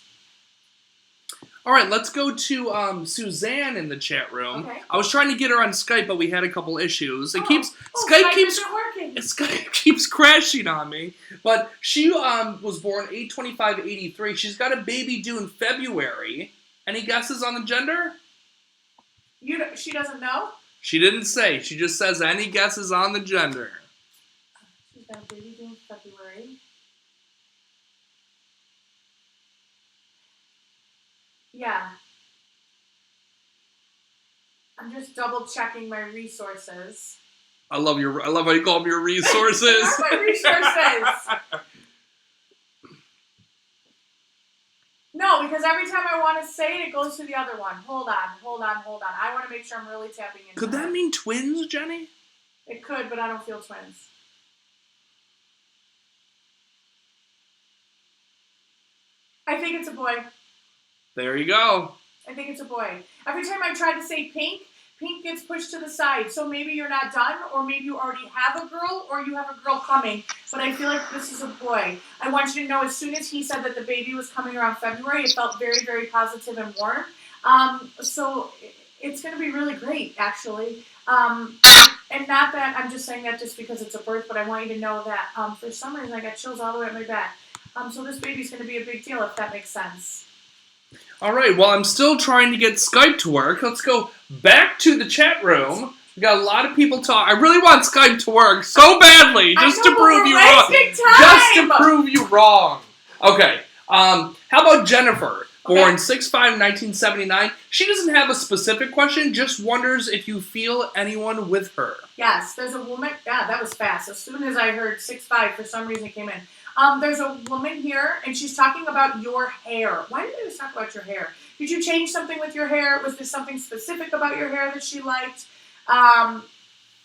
All right, let's go to Suzanne in the chat room. Okay. I was trying to get her on Skype, but we had a couple issues. Skype isn't working. Skype keeps crashing on me. But she was born 8/25/83. She's got a baby due in February. Any guesses on the gender? She doesn't know? She didn't say. She just says any guesses on the gender. She's got a baby due in February. Yeah. I'm just double checking my resources. I love how you call them your resources. Where are my resources? No, because every time I want to say it, it goes to the other one. Hold on. I want to make sure I'm really tapping into Could that mean twins, Jenny? It could, but I don't feel twins. I think it's a boy. There you go. I think it's a boy. Every time I try to say pink, pink gets pushed to the side. So maybe you're not done, or maybe you already have a girl, or you have a girl coming. But I feel like this is a boy. I want you to know, as soon as he said that the baby was coming around February, it felt very, very positive and warm. So it's going to be really great, actually. And not that I'm just saying that just because it's a birth, but I want you to know that for some reason I got chills all the way up my back. So this baby's going to be a big deal, if that makes sense. All right, well, I'm still trying to get Skype to work. Let's go back to the chat room. We got a lot of people talking. I really want Skype to work so badly, just to prove you wrong. Just to prove you wrong. Okay, how about Jennifer? Born 6/5/1979. She doesn't have a specific question, just wonders if you feel anyone with her. Yes, there's a woman. Yeah, that was fast. As soon as I heard 6'5", for some reason it came in. There's a woman here, and she's talking about your hair. Why did they just talk about your hair? Did you change something with your hair? Was there something specific about your hair that she liked?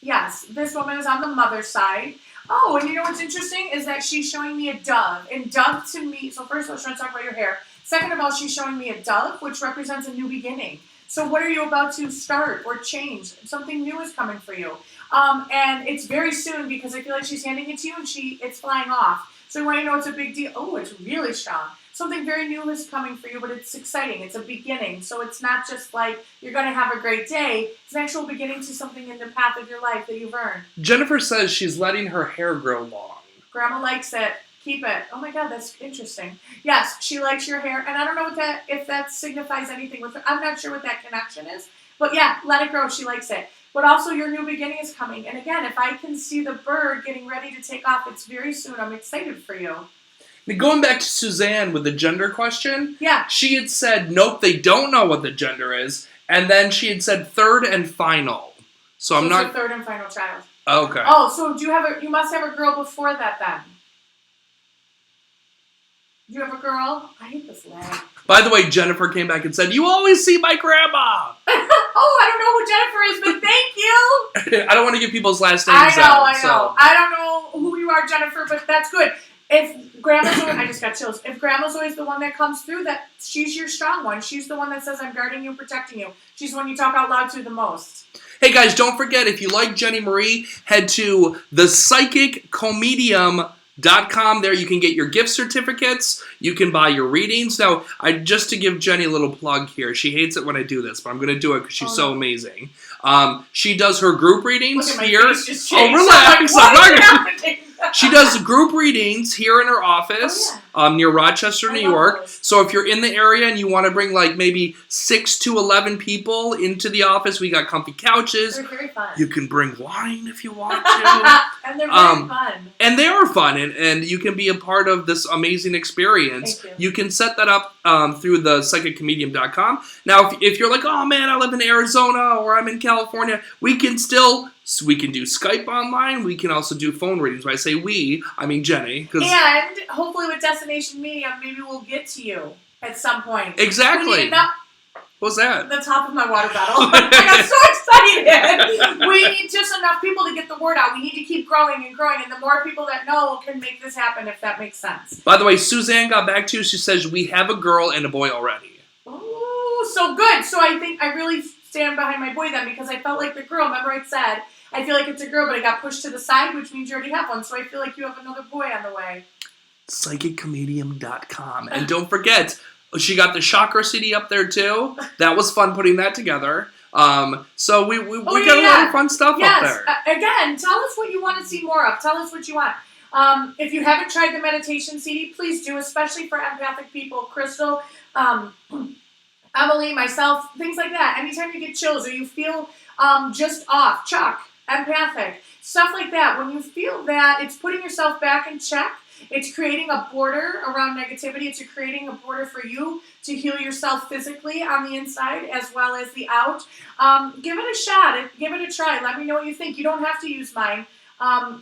Yes, this woman is on the mother's side. Oh, and you know what's interesting is that she's showing me a dove. And dove to me, so first of all, she's trying to talk about your hair. Second of all, she's showing me a dove, which represents a new beginning. So what are you about to start or change? Something new is coming for you. And it's very soon, because I feel like she's handing it to you and it's flying off. So I want you to know it's a big deal. Oh, it's really strong. Something very new is coming for you, but it's exciting. It's a beginning. So it's not just like you're going to have a great day. It's an actual beginning to something in the path of your life that you've earned. Jennifer says she's letting her hair grow long. Grandma likes it. Keep it. Oh my God, that's interesting. Yes, she likes your hair. And I don't know if that signifies anything with her. I'm not sure what that connection is. But yeah, let it grow. She likes it. But also your new beginning is coming. And again, if I can see the bird getting ready to take off, it's very soon. I'm excited for you. Now, going back to Suzanne with the gender question, yeah, she had said, nope, they don't know what the gender is. And then she had said third and final. So I'm not... It's a third and final child. Okay. Oh, so you must have a girl before that then. Do you have a girl? I hate this lag. By the way, Jennifer came back and said, you always see my grandma. Oh, I don't know who Jennifer is, but thank you. I don't want to give people's last names I know. out. So. I don't know who you are, Jennifer, but that's good. If Grandma's always, I just got chills. If Grandma's always the one that comes through, that she's your strong one. She's the one that says, I'm guarding you, protecting you. She's the one you talk out loud to the most. Hey guys, don't forget, if you like Jennie Marie, head to thepsychiccomedium.com. There you can get your gift certificates. You can buy your readings. Now, just to give Jennie a little plug here, she hates it when I do this, but I'm going to do it because she's so amazing. She does her group readings here. Oh, relax. She does group readings here in her office near Rochester, New York. Those. So if you're in the area and you want to bring like maybe 6 to 11 people into the office, we got comfy couches. They're very fun. You can bring wine if you want to. And they're very fun. And they are fun, and you can be a part of this amazing experience. Thank you. You can set that up through the psychiccomedium.com. Now, if you're like, oh man, I live in Arizona or I'm in California, we can do Skype online. We can also do phone readings. When I say we, I mean Jennie. And hopefully with Destination Medium, maybe we'll get to you at some point. Exactly. What's that? The top of my water bottle. I got so excited. We need just enough people to get the word out. We need to keep growing and growing, and the more people that know can make this happen, if that makes sense. By the way, Suzanne got back to you. She says we have a girl and a boy already. Ooh, so good. So I think I really stand behind my boy then, because I felt like the girl. Remember I said, I feel like it's a girl, but it got pushed to the side, which means you already have one. So I feel like you have another boy on the way. PsychicComedium.com. And don't forget, she got the Chakra CD up there too. That was fun putting that together. So we got a lot of fun stuff up there. Again, tell us what you want to see more of. Tell us what you want. If you haven't tried the meditation CD, please do, especially for empathic people. Crystal, Emily, myself, things like that. Anytime you get chills or you feel just off, Chuck, empathic, stuff like that. When you feel that, it's putting yourself back in check. It's creating a border around negativity. It's creating a border for you to heal yourself physically on the inside as well as the out. Give it a shot. Give it a try. Let me know what you think. You don't have to use mine.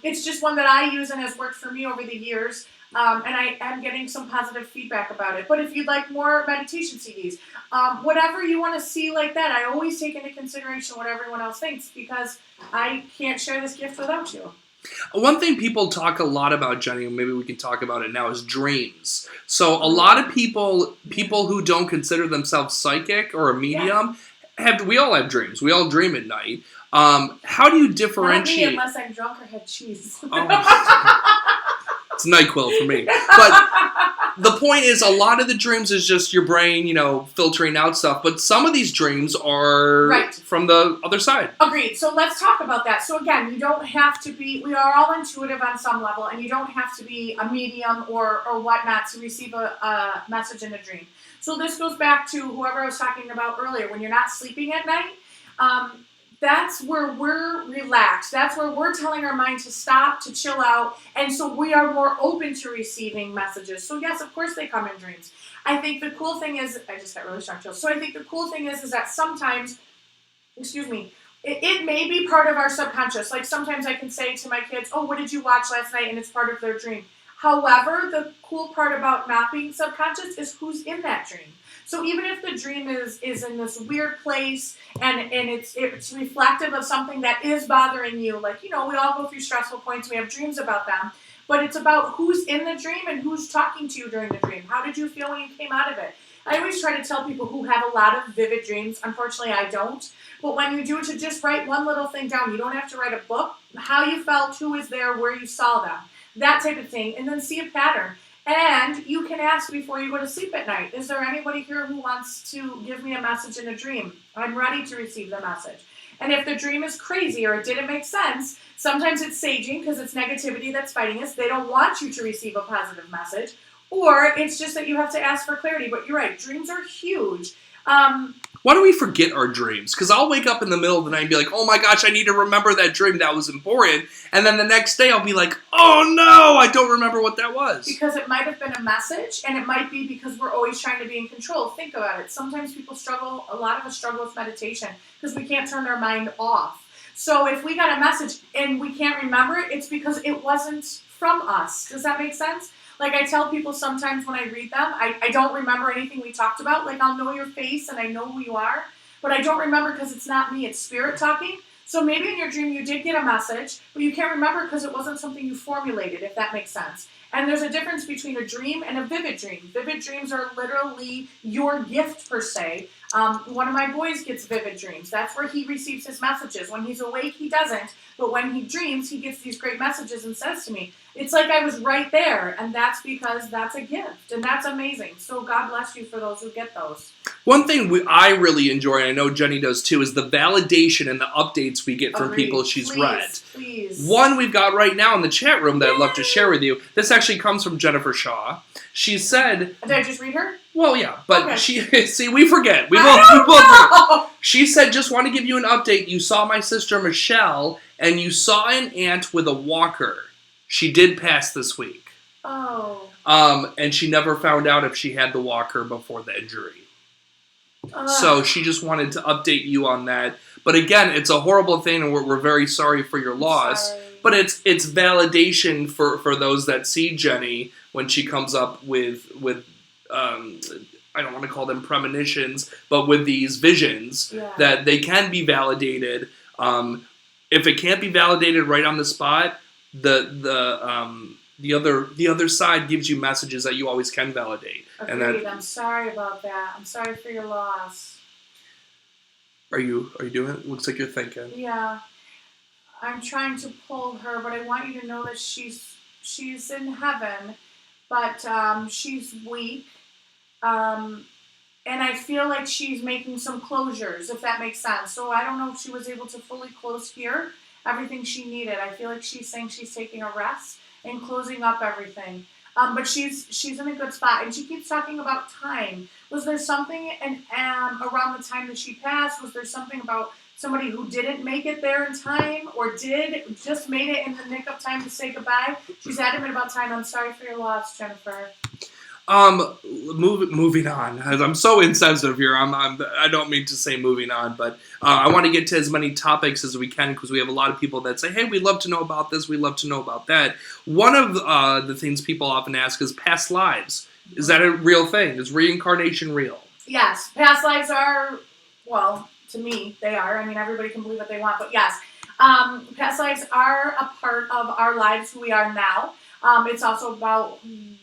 It's just one that I use and has worked for me over the years. And I am getting some positive feedback about it. But if you'd like more meditation CDs, whatever you want to see like that, I always take into consideration what everyone else thinks, because I can't share this gift without you. One thing people talk a lot about, Jennie, and maybe we can talk about it now, is dreams. So a lot of people who don't consider themselves psychic or a medium, we all have dreams. We all dream at night. How do you differentiate? Not me, unless I'm drunk or had cheese. It's NyQuil for me. But the point is, a lot of the dreams is just your brain, filtering out stuff. But some of these dreams are from the other side. Agreed. So let's talk about that. So again, you don't have to be, we are all intuitive on some level, and you don't have to be a medium or whatnot to receive a message in a dream. So this goes back to whoever I was talking about earlier. When you're not sleeping at night, that's where we're relaxed. That's where we're telling our mind to stop, to chill out. And so we are more open to receiving messages. So yes, of course they come in dreams. I think the cool thing is, I just got really shocked. So I think the cool thing is that sometimes, it may be part of our subconscious. Like sometimes I can say to my kids, oh, what did you watch last night? And it's part of their dream. However, the cool part about not being subconscious is who's in that dream. So even if the dream is in this weird place and it's reflective of something that is bothering you, like, we all go through stressful points, we have dreams about them, but it's about who's in the dream and who's talking to you during the dream. How did you feel when you came out of it? I always try to tell people who have a lot of vivid dreams. Unfortunately, I don't. But when you do it, to just write one little thing down. You don't have to write a book. How you felt, who was there, where you saw them, that type of thing, and then see a pattern. And you can ask before you go to sleep at night, is there anybody here who wants to give me a message in a dream? I'm ready to receive the message. And if the dream is crazy or it didn't make sense, sometimes it's saging because it's negativity that's fighting us. They don't want you to receive a positive message. Or it's just that you have to ask for clarity. But you're right, dreams are huge. Why do we forget our dreams? Because I'll wake up in the middle of the night and be like, oh my gosh, I need to remember that dream. That was important. And then the next day I'll be like, oh no, I don't remember what that was. Because it might have been a message, and it might be because we're always trying to be in control. Think about it. Sometimes people struggle, a lot of us struggle with meditation because we can't turn our mind off. So if we got a message and we can't remember it, it's because it wasn't from us. Does that make sense? Like I tell people sometimes when I read them, I don't remember anything we talked about. Like I'll know your face and I know who you are, but I don't remember because it's not me, it's spirit talking. So maybe in your dream you did get a message, but you can't remember because it wasn't something you formulated, if that makes sense. And there's a difference between a dream and a vivid dream. Vivid dreams are literally your gift, per se. One of my boys gets vivid dreams. That's where he receives his messages. When he's awake, he doesn't. But when he dreams, he gets these great messages and says to me, it's like I was right there. And that's because that's a gift. And that's amazing. So God bless you for those who get those. One thing I really enjoy, and I know Jenny does too, is the validation and the updates we get from Agreed. people she's Please, read. Please. One we've got right now in the chat room that I'd love to share with you. This actually comes from Jennifer Shaw. She said... Did I just read her? Well, yeah, but okay. she... See, we forget. We both forget. She said, just want to give you an update. You saw my sister Michelle, and you saw an aunt with a walker. She did pass this week. Oh. And she never found out if she had the walker before the injury. So she just wanted to update you on that. But again, it's a horrible thing, and we're very sorry for your loss. Sorry. But it's validation for those that see Jenny when she comes up with I don't want to call them premonitions, but with these visions that they can be validated. If it can't be validated right on the spot, the other side gives you messages that you always can validate. Agreed. And that, I'm sorry about that. I'm sorry for your loss. are you doing it? Looks like you're thinking. Yeah. I'm trying to pull her, but I want you to know that she's in heaven, but she's weak. And I feel like she's making some closures, if that makes sense. So I don't know if she was able to fully close here everything she needed. I feel like she's saying she's taking a rest and closing up everything. But she's in a good spot, and she keeps talking about time. Was there something around the time that she passed? Was there something about somebody who didn't make it there in time, or just made it in the nick of time to say goodbye? She's adamant about time. I'm sorry for your loss, Jennifer. Moving on. I'm so insensitive here. I don't mean to say moving on, but I want to get to as many topics as we can because we have a lot of people that say, hey, we'd love to know about this, we'd love to know about that. One of the things people often ask is past lives. Is that a real thing? Is reincarnation real? Yes. Past lives are, well, to me, they are. I mean, everybody can believe what they want, but yes. Past lives are a part of our lives, who we are now. It's also about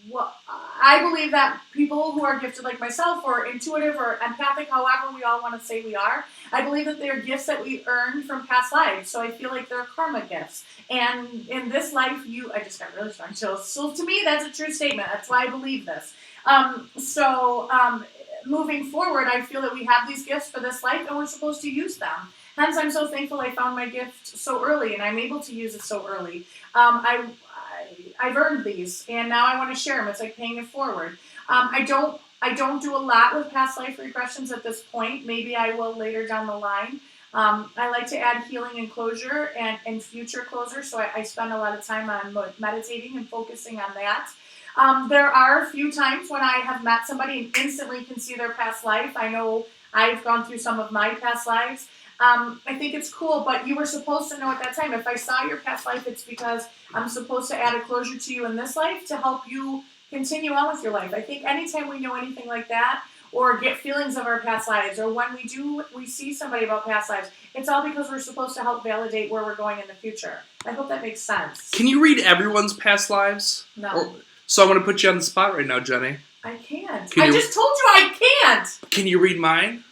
what I believe that people who are gifted like myself, or intuitive or empathic, however we all want to say we are, I believe that they are gifts that we earned from past lives. So I feel like they're karma gifts. And in this life, I just got really strong chills. So to me, that's a true statement. That's why I believe this. Moving forward, I feel that we have these gifts for this life, and we're supposed to use them. Hence, I'm so thankful I found my gift so early, and I'm able to use it so early. I've earned these, and now I want to share them. It's like paying it forward. I don't do a lot with past life regressions at this point. Maybe I will later down the line. I like to add healing and closure and future closure, so I spend a lot of time on meditating and focusing on that. There are a few times when I have met somebody and instantly can see their past life. I know I've gone through some of my past lives. I think it's cool, but you were supposed to know at that time. If I saw your past life, it's because I'm supposed to add a closure to you in this life to help you continue on with your life. I think anytime we know anything like that, or get feelings of our past lives, or when we see somebody about past lives, it's all because we're supposed to help validate where we're going in the future. I hope that makes sense. Can you read everyone's past lives? No. So I'm going to put you on the spot right now, Jenny. I can't. I just told you I can't. Can you read mine?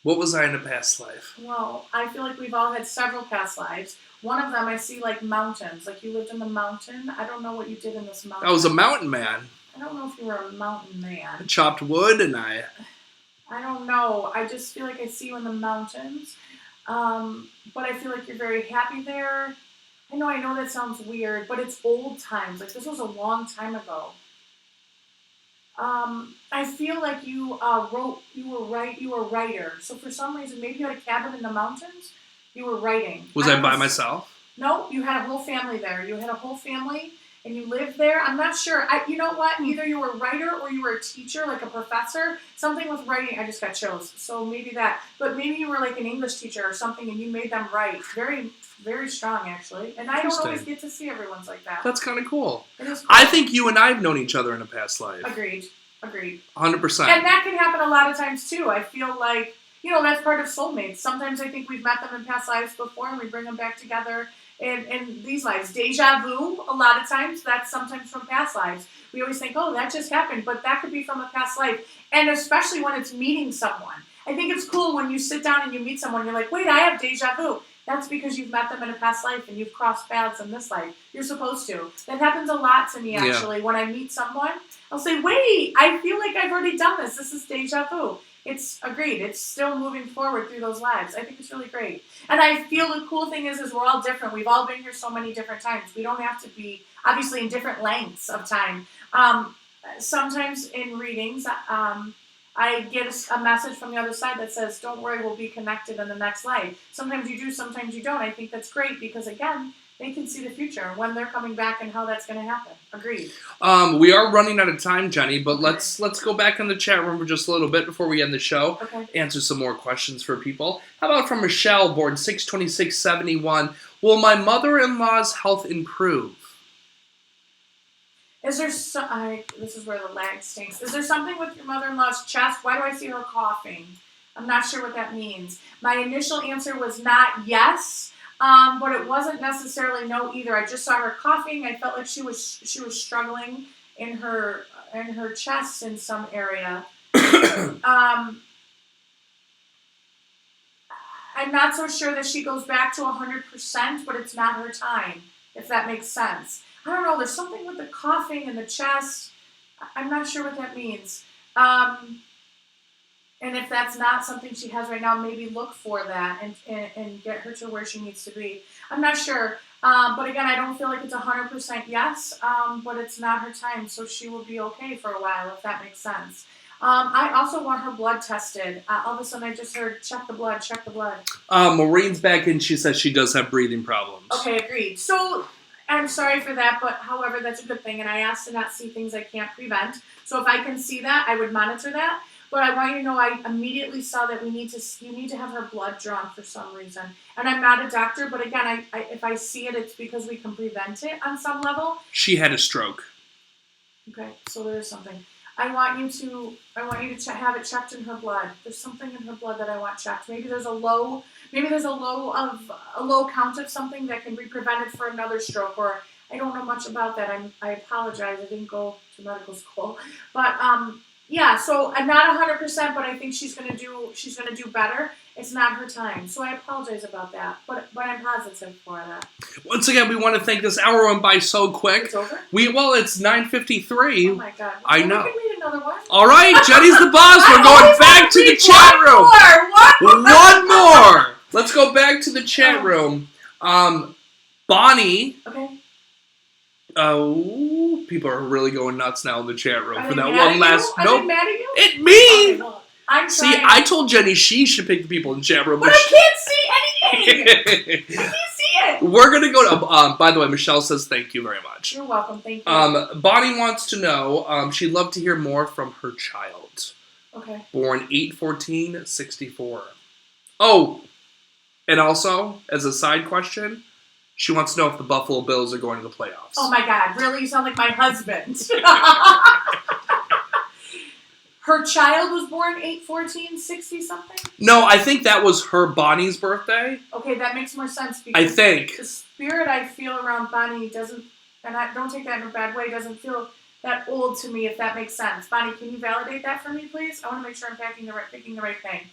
What was I in a past life? Well, I feel like we've all had several past lives. One of them I see like mountains. Like you lived in the mountain. I don't know what you did in this mountain. I was a mountain man. I don't know if you were a mountain man. I chopped wood and I don't know. I just feel like I see you in the mountains. But I feel like you're very happy there. I know that sounds weird, but it's old times. Like this was a long time ago. I feel like you were a writer. So for some reason, maybe you had a cabin in the mountains. You were writing. Was I by myself? No, you had a whole family there. You had a whole family, and you lived there. I'm not sure. You know what? Either you were a writer or you were a teacher, like a professor. Something with writing. I just got chills. So maybe that. But maybe you were like an English teacher or something, and you made them write. Very, very strong, actually. And I don't always get to see everyone's like that. That's kind of cool. It is cool. I think you and I have known each other in a past life. Agreed. 100%. And that can happen a lot of times too. I feel like, that's part of soulmates. Sometimes I think we've met them in past lives before and we bring them back together in these lives. Deja vu, a lot of times, that's sometimes from past lives. We always think, oh, that just happened, but that could be from a past life. And especially when it's meeting someone. I think it's cool when you sit down and you meet someone, you're like, wait, I have deja vu. That's because you've met them in a past life and you've crossed paths in this life. You're supposed to. That happens a lot to me, actually. When I meet someone, I'll say, wait, I feel like I've already done this. This is deja vu. It's agreed. It's still moving forward through those lives. I think it's really great. And I feel the cool thing is we're all different. We've all been here so many different times. We don't have to be, obviously, in different lengths of time. Sometimes in readings, I get a message from the other side that says, don't worry, we'll be connected in the next life. Sometimes you do, sometimes you don't. I think that's great because, again, they can see the future, when they're coming back and how that's going to happen. Agreed. We are running out of time, Jenny, but let's go back in the chat room for just a little bit before we end the show. Okay. Answer some more questions for people. How about from Michelle, born 6/26/71? Will my mother-in-law's health improve? Is there this is where the lag stinks. Is there something with your mother-in-law's chest? Why do I see her coughing? I'm not sure what that means. My initial answer was not yes, but it wasn't necessarily no either. I just saw her coughing. I felt like she was struggling in her chest in some area. I'm not so sure that she goes back to 100%, but it's not her time, if that makes sense. I don't know, there's something with the coughing and the chest. I'm not sure what that means. And if that's not something she has right now, maybe look for that and get her to where she needs to be. I'm not sure. But again, I don't feel like it's 100% yes, but it's not her time, so she will be okay for a while, if that makes sense. I also want her blood tested. All of a sudden, I just heard, check the blood, check the blood. Maureen's back in. She says she does have breathing problems. Okay, agreed. So I'm sorry for that, but however, that's a good thing. And I asked to not see things I can't prevent. So if I can see that, I would monitor that. But I want you to know I immediately saw that you need to have her blood drawn for some reason. And I'm not a doctor, but again, if I see it, it's because we can prevent it on some level. She had a stroke. Okay, so there is something. I want you to have it checked in her blood. There's something in her blood that I want checked. Maybe there's a low count of something that can be prevented for another stroke, or I don't know much about that. I apologize. I didn't go to medical school, but yeah. So I'm not 100%, but I think she's gonna do better. It's not her time, so I apologize about that. But I'm positive for that. Once again, we want to thank this hour went by so quick. It's over? It's 9:53. Oh my God! I know. We can read another one. All right, Jenny's the boss. We're going back to the chat room. One more. Let's go back to the chat room. Bonnie. Okay. Oh, people are really going nuts now in the chat room for that one last. Nope. Are they mad at you? It me. Okay, well, I'm see, trying. I told Jenny she should pick the people in the chat room, but I can't see anything. I can't see it. We're gonna go to. By the way, Michelle says thank you very much. You're welcome. Thank you. Bonnie wants to know. She'd love to hear more from her child. Okay. Born 8/14/64. Oh, and also as a side question. She wants to know if the Buffalo Bills are going to the playoffs. Oh my God, really? You sound like my husband. Her child was born 8/14/60 something? No, I think that was her Bonnie's birthday. Okay, that makes more sense because I think the spirit I feel around Bonnie doesn't, and I don't take that in a bad way, doesn't feel that old to me, if that makes sense. Bonnie, can you validate that for me, please? I want to make sure I'm picking the right thing.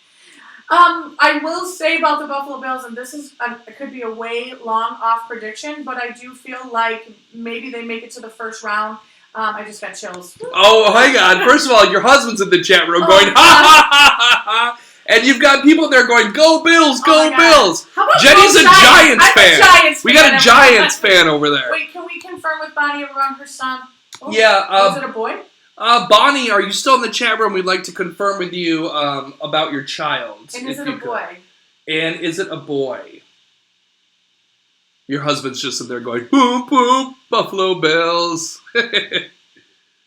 I will say about the Buffalo Bills, and this is it could be a way long off prediction, but I do feel like maybe they make it to the first round. I just got chills. Oh my God! First of all, your husband's in the chat room going ha ha ha ha ha, and you've got people there going go Bills, go Bills. How about Jenny's a Giants fan. We got a Giants fan over there. Wait, can we confirm with Bonnie around her son? Oh, yeah. Was it a boy? Bonnie, are you still in the chat room? We'd like to confirm with you about your child. And is it a boy? And is it a boy? Your husband's just in there going, boom, boom, Buffalo Bills.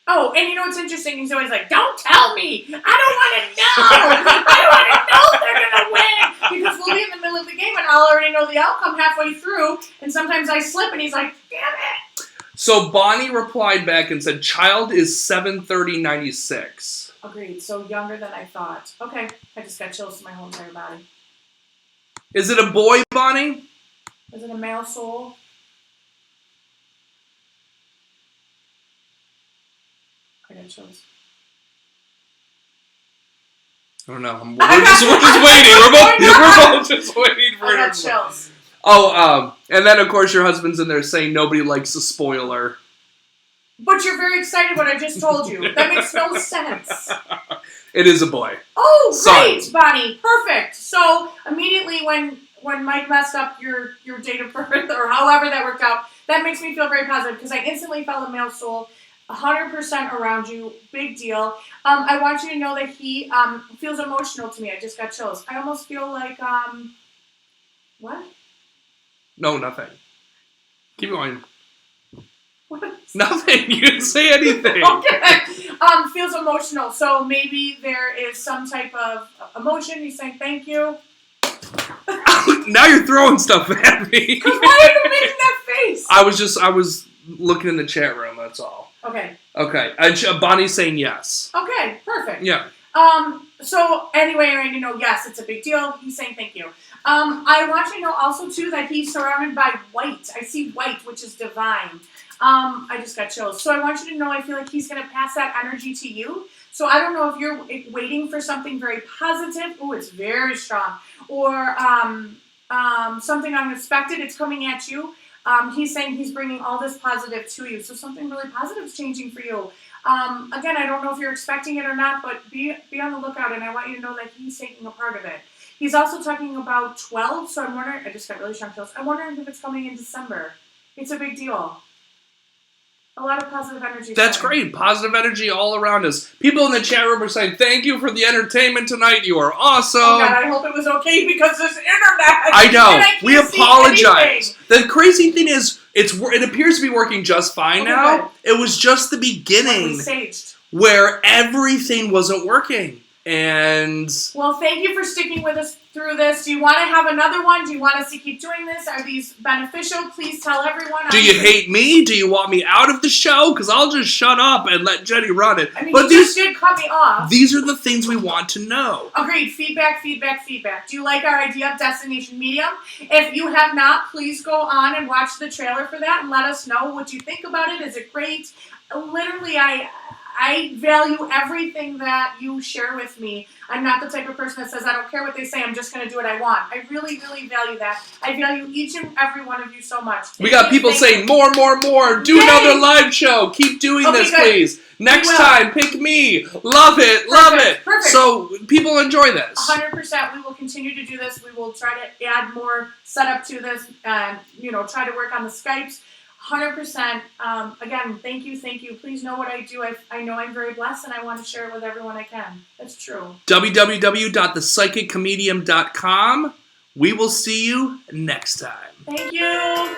Oh, and you know what's interesting? He's always like, don't tell me. I don't want to know. I don't want to know if they're going to win. Because we'll be in the middle of the game and I'll already know the outcome halfway through. And sometimes I slip and he's like, damn it. So Bonnie replied back and said, child is 7/30/96. Agreed. So younger than I thought. Okay. I just got chills to my whole entire body. Is it a boy, Bonnie? Is it a male soul? I got chills. I don't know. We're just waiting. We're both just waiting for I it. got chills. Oh, and then of course your husband's in there saying nobody likes a spoiler. But you're very excited what I just told you. That makes no sense. It is a boy. Oh, great, Son. Bonnie. Perfect. So immediately when Mike messed up your date of birth or however that worked out, that makes me feel very positive because I instantly felt a male soul 100% around you. Big deal. I want you to know that he feels emotional to me. I just got chills. I almost feel like, what? No, nothing. Keep going. What? Nothing. You didn't say anything. Okay. Feels emotional. So maybe there is some type of emotion. He's saying thank you. Now you're throwing stuff at me. Because why are you making that face? I was looking in the chat room, that's all. Okay. Okay. And Bonnie's saying yes. Okay, perfect. Yeah. So anyway, I already know, yes, it's a big deal. He's saying thank you. I want you to know also, too, that he's surrounded by white. I see white, which is divine. I just got chills. So I want you to know I feel like he's going to pass that energy to you. So I don't know if you're waiting for something very positive. Oh, it's very strong. Or something unexpected. It's coming at you. He's saying he's bringing all this positive to you. So something really positive is changing for you. Again, I don't know if you're expecting it or not, but be on the lookout, and I want you to know that he's taking a part of it. He's also talking about 12, so I'm wondering, I just got really strong chills. I'm wondering if it's coming in December. It's a big deal. A lot of positive energy. That's great. Positive energy all around us. People in the chat room are saying, thank you for the entertainment tonight. You are awesome. Oh, God, I hope it was okay because there's internet. I know. And I can't We see apologize. anything. The crazy thing is, it appears to be working just fine Okay, now. good. It was just the When we beginning saged. where everything wasn't working. And Well, thank you for sticking with us through this. Do you want to have another one? Do you want us to keep doing this? Are these beneficial? Please tell everyone. do you hate me? Do you want me out of the show? Because I'll just shut up and let Jenny run it. I mean, But you just did cut me off. these are the things we want to know. Agreed. Feedback, feedback, feedback. Do you like our idea of Destination Medium? If you have not, please go on and watch the trailer for that and let us know what you think about it. Is it great? Literally, I value everything that you share with me. I'm not the type of person that says, I don't care what they say, I'm just going to do what I want. I really, really value that. I value each and every one of you so much. We got people saying, more. Do Yay! another live show. Keep doing this, good. please. Next will. time, pick me. Love it. Love it. Perfect. So people enjoy this. 100%. We will continue to do this. We will try to add more setup to this and, try to work on the Skypes. 100%. Again, thank you. Please know what I do. I know I'm very blessed, and I want to share it with everyone I can. That's true. www.thepsychiccomedium.com. We will see you next time. Thank you.